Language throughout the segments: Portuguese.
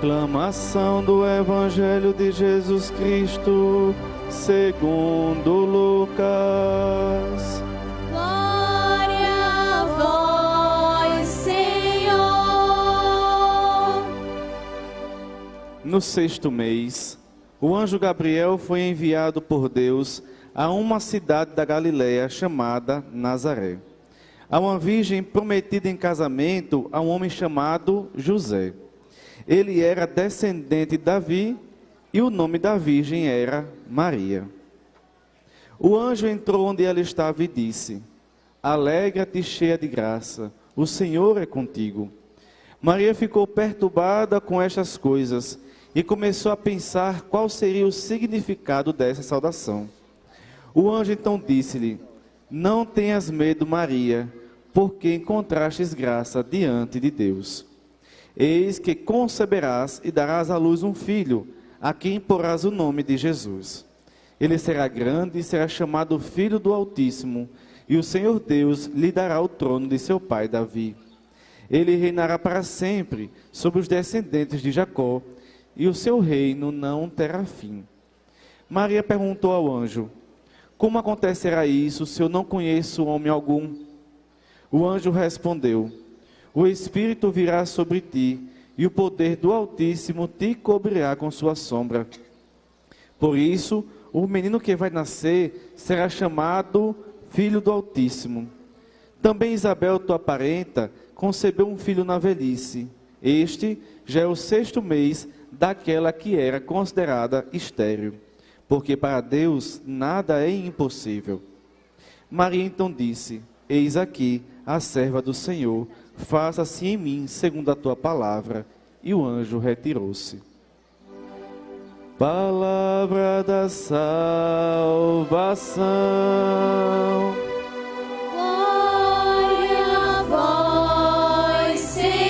Proclamação do Evangelho de Jesus Cristo, segundo Lucas. Glória a vós, Senhor. No 6º mês, o anjo Gabriel foi enviado por Deus a uma cidade da Galiléia chamada Nazaré, a uma virgem prometida em casamento a um homem chamado José. Ele era descendente de Davi e o nome da virgem era Maria. O anjo entrou onde ela estava e disse: Alegra-te, cheia de graça, o Senhor é contigo. Maria ficou perturbada com estas coisas e começou a pensar qual seria o significado dessa saudação. O anjo então disse-lhe: Não tenhas medo, Maria, porque encontrastes graça diante de Deus. Eis que conceberás e darás à luz um filho, a quem porás o nome de Jesus. Ele será grande e será chamado Filho do Altíssimo, e o Senhor Deus lhe dará o trono de seu pai Davi. Ele reinará para sempre sobre os descendentes de Jacó, e o seu reino não terá fim. Maria perguntou ao anjo: Como acontecerá isso, se eu não conheço homem algum? O anjo respondeu: O Espírito virá sobre ti, e o poder do Altíssimo te cobrirá com sua sombra. Por isso, o menino que vai nascer será chamado Filho do Altíssimo. Também Isabel, tua parenta, concebeu um filho na velhice. Este já é o 6º mês daquela que era considerada estéril, porque para Deus nada é impossível. Maria então disse: Eis aqui a serva do Senhor, faça-se em mim segundo a tua palavra. E o anjo retirou-se. Palavra da salvação. Glória a vós, Senhor.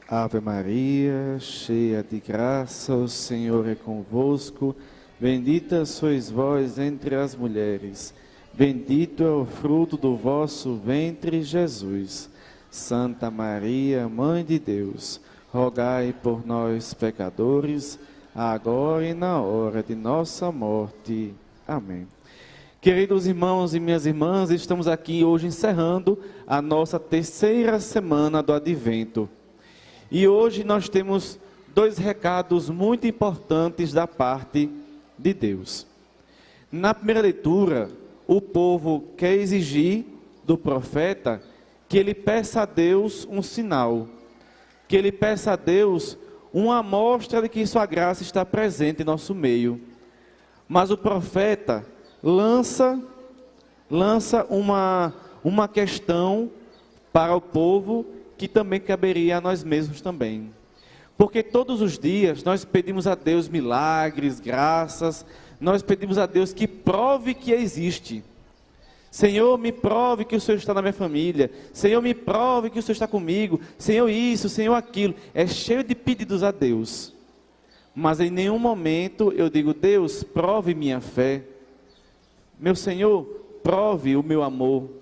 Ave Maria, cheia de graça, o Senhor é convosco. Bendita sois vós entre as mulheres. Bendito é o fruto do vosso ventre, Jesus. Santa Maria, Mãe de Deus, rogai por nós, pecadores, agora e na hora de nossa morte. Amém. Queridos irmãos e minhas irmãs, estamos aqui hoje encerrando a nossa 3ª semana do Advento. E hoje nós temos 2 recados muito importantes da parte de Deus. Na primeira leitura, o povo quer exigir do profeta que ele peça a Deus um sinal, que ele peça a Deus uma amostra de que sua graça está presente em nosso meio. Mas o profeta lança uma questão para o povo que também caberia a nós mesmos também. Porque todos os dias nós pedimos a Deus milagres, graças, nós pedimos a Deus que prove que existe. Senhor, me prove que o Senhor está na minha família. Senhor, me prove que o Senhor está comigo. Senhor, isso, Senhor, aquilo. É cheio de pedidos a Deus. Mas em nenhum momento eu digo: Deus, prove minha fé. Meu Senhor, prove o meu amor.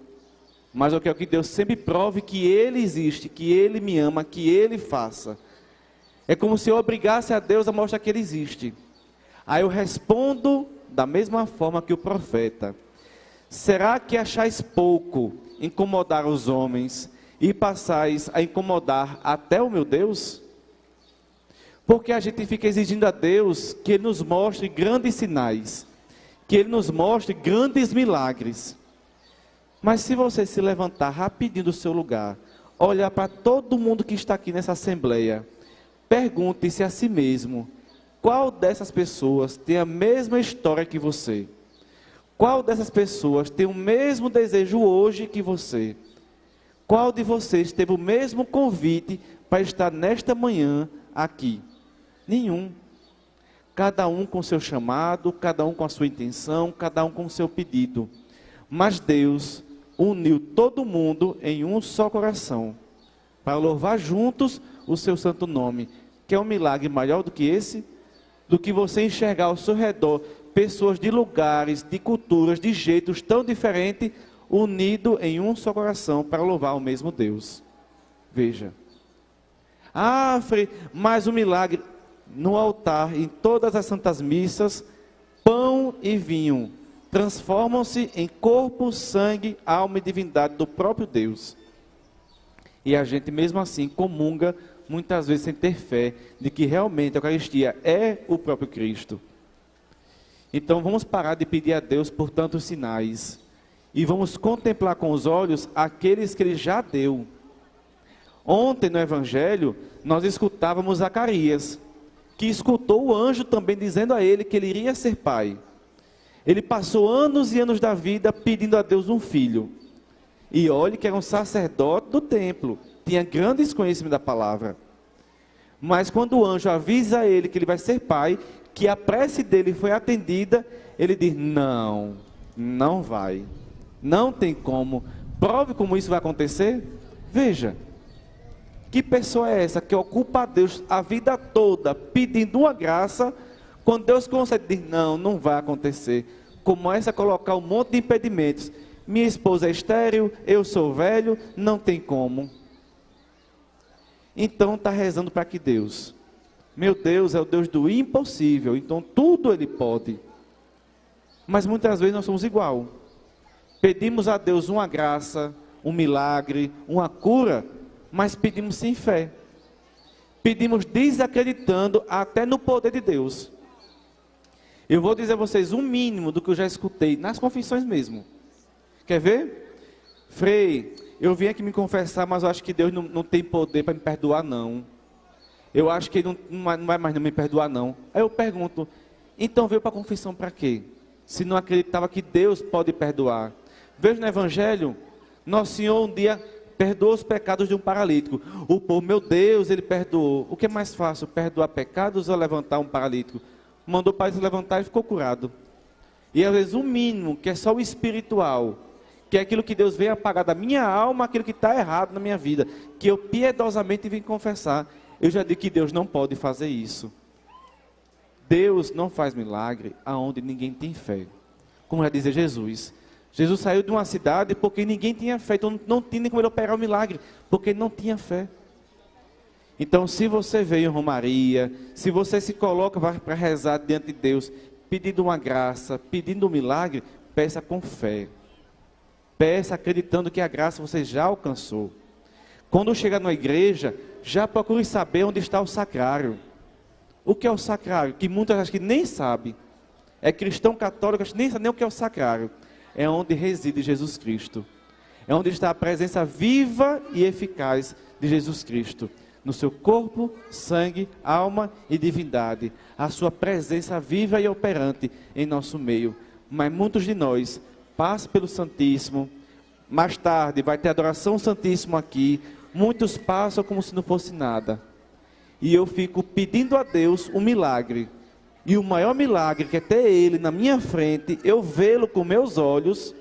Mas eu quero que Deus sempre prove que Ele existe, que Ele me ama, que Ele faça. É como se eu obrigasse a Deus a mostrar que Ele existe. Aí eu respondo da mesma forma que o profeta: será que achais pouco incomodar os homens e passais a incomodar até o meu Deus? Porque a gente fica exigindo a Deus que Ele nos mostre grandes sinais, que Ele nos mostre grandes milagres. Mas se você se levantar rapidinho do seu lugar, olhar para todo mundo que está aqui nessa assembleia, pergunte-se a si mesmo: qual dessas pessoas tem a mesma história que você? Qual dessas pessoas tem o mesmo desejo hoje que você? Qual de vocês teve o mesmo convite para estar nesta manhã aqui? Nenhum. Cada um com seu chamado, cada um com a sua intenção, cada um com o seu pedido. Mas Deus uniu todo mundo em um só coração, para louvar juntos o seu santo nome. Quer um milagre maior do que esse? Do que você enxergar ao seu redor pessoas de lugares, de culturas, de jeitos tão diferentes, unidos em um só coração para louvar o mesmo Deus. Veja. Ah, Frei, mais um milagre. No altar, em todas as santas missas, pão e vinho transformam-se em corpo, sangue, alma e divindade do próprio Deus. E a gente mesmo assim comunga, muitas vezes sem ter fé, de que realmente a Eucaristia é o próprio Cristo. Então vamos parar de pedir a Deus por tantos sinais, e vamos contemplar com os olhos aqueles que Ele já deu. Ontem no Evangelho, nós escutávamos Zacarias, que escutou o anjo também dizendo a ele que ele iria ser pai. Ele passou anos e anos da vida pedindo a Deus um filho. E olhe que era um sacerdote do templo, tinha grandes conhecimentos da palavra. Mas quando o anjo avisa a ele que ele vai ser pai, que a prece dele foi atendida, ele diz, não, não vai, não tem como, prove como isso vai acontecer. Veja, que pessoa é essa que ocupa a Deus a vida toda pedindo uma graça, quando Deus concede, diz, não, não vai acontecer. Começa a colocar um monte de impedimentos. Minha esposa é estéril, eu sou velho, não tem como. Então está rezando para que Deus? Meu Deus é o Deus do impossível, então tudo Ele pode. Mas muitas vezes nós somos igual. Pedimos a Deus uma graça, um milagre, uma cura, mas pedimos sem fé. Pedimos desacreditando até no poder de Deus. Eu vou dizer a vocês um mínimo do que eu já escutei, nas confissões mesmo. Quer ver? Frei, eu vim aqui me confessar, mas eu acho que Deus não tem poder para me perdoar, não. Eu acho que Ele não vai mais me perdoar, não. Aí eu pergunto, então veio para a confissão para quê? Se não acreditava que Deus pode perdoar. Veja no Evangelho, Nosso Senhor um dia perdoou os pecados de um paralítico. O povo, meu Deus, Ele perdoou. O que é mais fácil, perdoar pecados ou levantar um paralítico? Mandou o paralítico levantar e ficou curado. E às vezes o mínimo, que é só o espiritual, que é aquilo que Deus veio apagar da minha alma, aquilo que está errado na minha vida, que eu piedosamente vim confessar. Eu já digo que Deus não pode fazer isso. Deus não faz milagre aonde ninguém tem fé. Como já dizia Jesus. Jesus saiu de uma cidade porque ninguém tinha fé, então não tinha nem como ele operar o milagre, porque não tinha fé. Então, se você veio em Romaria, se você se coloca para rezar diante de Deus, pedindo uma graça, pedindo um milagre, peça com fé. Peça acreditando que a graça você já alcançou. Quando chegar na igreja, já procure saber onde está o sacrário. O que é o sacrário? Que muitas acho que nem sabe. É cristão católico, acho que nem sabe nem o que é o sacrário. É onde reside Jesus Cristo. É onde está a presença viva e eficaz de Jesus Cristo. No seu corpo, sangue, alma e divindade. A sua presença viva e operante em nosso meio. Mas muitos de nós passam pelo Santíssimo. Mais tarde vai ter adoração Santíssimo aqui. Muitos passam como se não fosse nada. E eu fico pedindo a Deus um milagre. E o maior milagre, que é ter Ele na minha frente, eu vê-lo com meus olhos,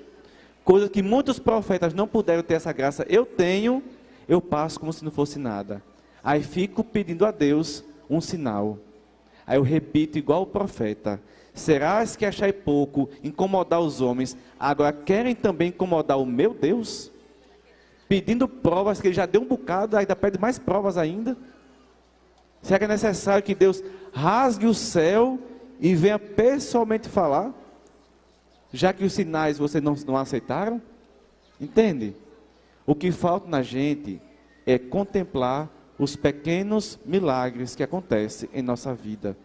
coisa que muitos profetas não puderam ter essa graça, eu tenho, eu passo como se não fosse nada. Aí fico pedindo a Deus um sinal. Aí eu repito igual o profeta, serás que achai pouco incomodar os homens, agora querem também incomodar o meu Deus? Pedindo provas, que Ele já deu um bocado, ainda pede mais provas ainda. Será que é necessário que Deus rasgue o céu e venha pessoalmente falar? Já que os sinais vocês não aceitaram? Entende? O que falta na gente é contemplar os pequenos milagres que acontecem em nossa vida.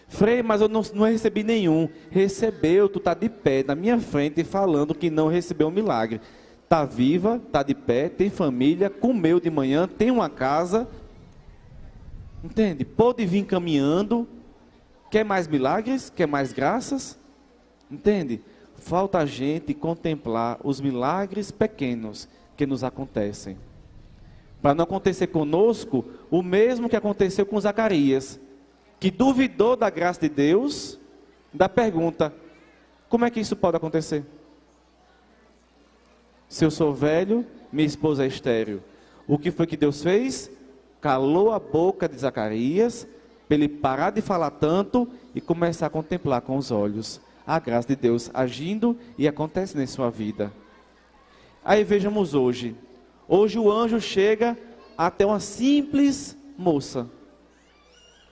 Frei, mas eu não recebi nenhum. Recebeu, tu está de pé na minha frente falando que não recebeu um milagre. Está viva, está de pé, tem família, comeu de manhã, tem uma casa. Entende? Pode vir caminhando. Quer mais milagres? Quer mais graças? Entende? Falta a gente contemplar os milagres pequenos que nos acontecem. Para não acontecer conosco o mesmo que aconteceu com Zacarias, que duvidou da graça de Deus, da pergunta, como é que isso pode acontecer? Se eu sou velho, minha esposa é estéril. O que foi que Deus fez? Calou a boca de Zacarias para ele parar de falar tanto e começar a contemplar com os olhos a graça de Deus agindo e acontecendo em sua vida. Aí vejamos hoje. Hoje o anjo chega até uma simples moça,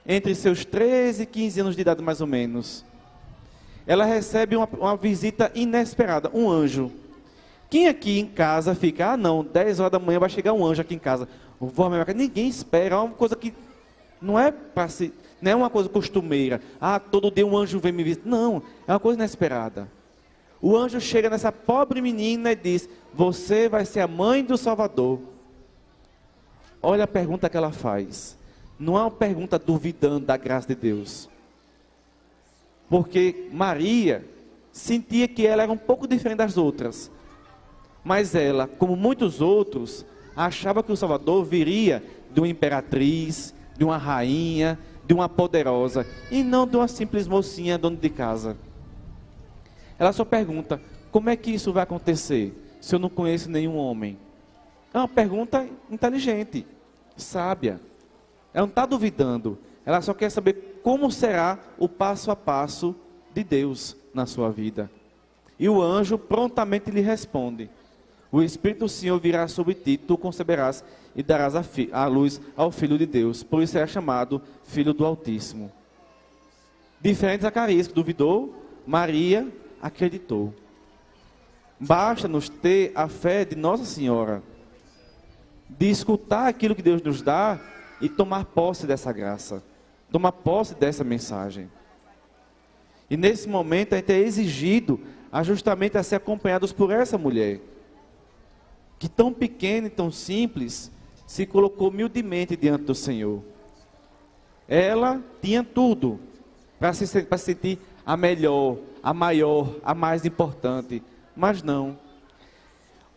entre seus 13 e 15 anos de idade mais ou menos. Ela recebe uma visita inesperada, um anjo. Quem aqui em casa fica, não, 10 horas da manhã vai chegar um anjo aqui em casa. Ninguém espera, é uma coisa que não é para se, não é uma coisa costumeira. Todo dia um anjo vem me visitar. Não, é uma coisa inesperada. O anjo chega nessa pobre menina e diz: você vai ser a mãe do Salvador. Olha a pergunta que ela faz. Não é uma pergunta duvidando da graça de Deus. Porque Maria sentia que ela era um pouco diferente das outras. Mas ela, como muitos outros, achava que o Salvador viria de uma imperatriz, de uma rainha, de uma poderosa, e não de uma simples mocinha dona de casa. Ela só pergunta: como é que isso vai acontecer se eu não conheço nenhum homem? É uma pergunta inteligente, sábia. Ela não está duvidando. Ela só quer saber como será o passo a passo de Deus na sua vida. E o anjo prontamente lhe responde: o Espírito do Senhor virá sobre ti, tu conceberás e darás a luz ao Filho de Deus. Por isso será chamado Filho do Altíssimo. Diferente de Zacarias, que duvidou, Maria acreditou. Basta-nos ter a fé de Nossa Senhora, de escutar aquilo que Deus nos dá e tomar posse dessa graça, tomar posse dessa mensagem. E nesse momento a gente é exigido justamente a ser acompanhados por essa mulher, que tão pequena e tão simples, se colocou humildemente diante do Senhor. Ela tinha tudo para se sentir a melhor, a maior, a mais importante, mas não.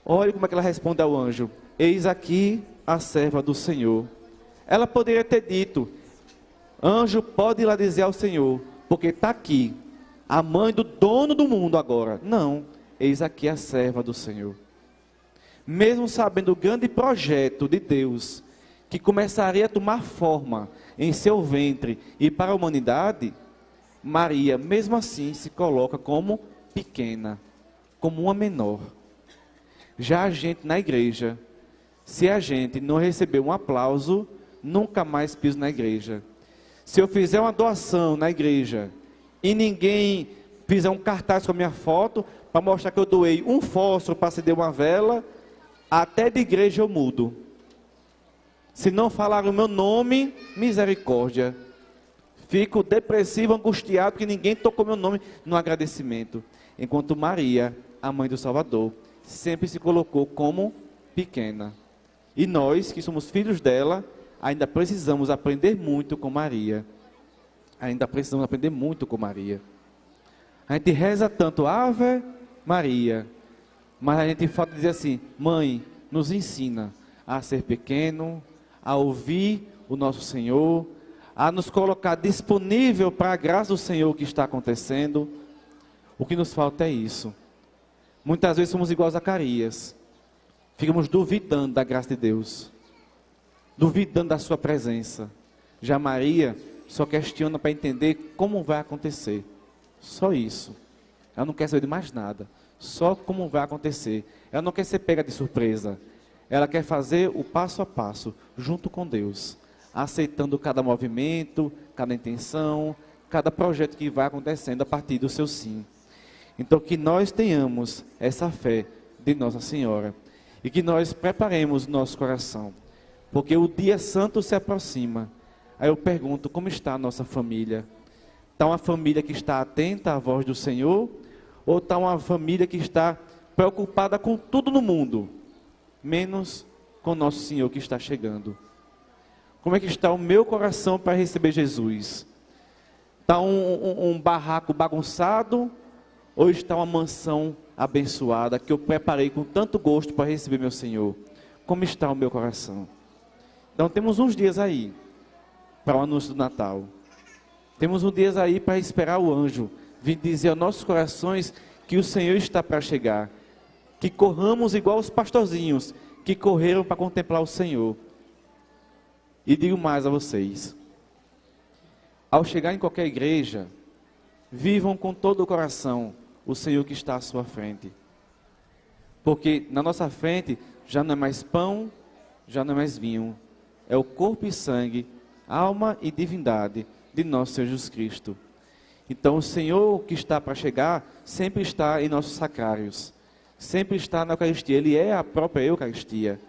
Olha como é que ela responde ao anjo: eis aqui a serva do Senhor. Ela poderia ter dito: anjo, pode ir lá dizer ao Senhor, porque está aqui a mãe do dono do mundo agora. Não, eis aqui a serva do Senhor. Mesmo sabendo o grande projeto de Deus, que começaria a tomar forma em seu ventre e para a humanidade, Maria, mesmo assim, se coloca como pequena, como uma menor. Já a gente na igreja, se a gente não receber um aplauso, nunca mais piso na igreja. Se eu fizer uma doação na igreja e ninguém fizer um cartaz com a minha foto para mostrar que eu doei um fósforo para acender uma vela, até de igreja eu mudo. Se não falar o meu nome, misericórdia. Fico depressivo, angustiado, porque ninguém tocou meu nome no agradecimento. Enquanto Maria, a mãe do Salvador, sempre se colocou como pequena. E nós, que somos filhos dela, ainda precisamos aprender muito com Maria. Ainda precisamos aprender muito com Maria. A gente reza tanto Ave Maria, mas a gente falta dizer assim: mãe, nos ensina a ser pequeno, a ouvir o nosso Senhor, a nos colocar disponível para a graça do Senhor que está acontecendo. O que nos falta é isso. Muitas vezes somos igual a Zacarias. Ficamos duvidando da graça de Deus, duvidando da sua presença. Já Maria só questiona para entender como vai acontecer. Só isso. Ela não quer saber de mais nada. Só como vai acontecer. Ela não quer ser pega de surpresa. Ela quer fazer o passo a passo, junto com Deus, aceitando cada movimento, cada intenção, cada projeto que vai acontecendo a partir do seu sim. Então que nós tenhamos essa fé de Nossa Senhora e que nós preparemos nosso coração, porque o dia santo se aproxima. Aí eu pergunto: como está a nossa família? Está uma família que está atenta à voz do Senhor? Ou está uma família que está preocupada com tudo no mundo, menos com nosso Senhor que está chegando? Como é que está o meu coração para receber Jesus? Está um barraco bagunçado? Ou está uma mansão abençoada que eu preparei com tanto gosto para receber meu Senhor? Como está o meu coração? Então temos uns dias aí para o anúncio do Natal. Temos uns dias aí para esperar o anjo vir dizer aos nossos corações que o Senhor está para chegar. Que corramos igual os pastorzinhos que correram para contemplar o Senhor. E digo mais a vocês: ao chegar em qualquer igreja, vivam com todo o coração o Senhor que está à sua frente. Porque na nossa frente já não é mais pão, já não é mais vinho. É o corpo e sangue, alma e divindade de nosso Senhor Jesus Cristo. Então o Senhor que está para chegar sempre está em nossos sacrários. Sempre está na Eucaristia. Ele é a própria Eucaristia.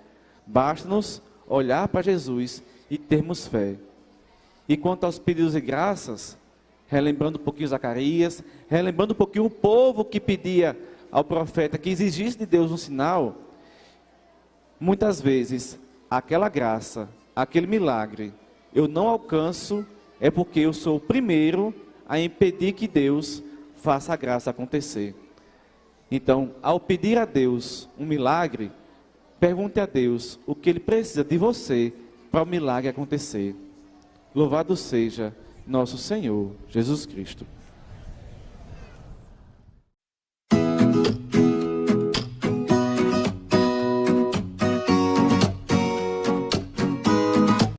Basta-nos olhar para Jesus e termos fé. E quanto aos pedidos e graças, relembrando um pouquinho Zacarias, relembrando um pouquinho o povo que pedia ao profeta que exigisse de Deus um sinal, muitas vezes aquela graça, aquele milagre, eu não alcanço, é porque eu sou o primeiro a impedir que Deus faça a graça acontecer. Então, ao pedir a Deus um milagre, pergunte a Deus o que Ele precisa de você para o milagre acontecer. Louvado seja nosso Senhor Jesus Cristo.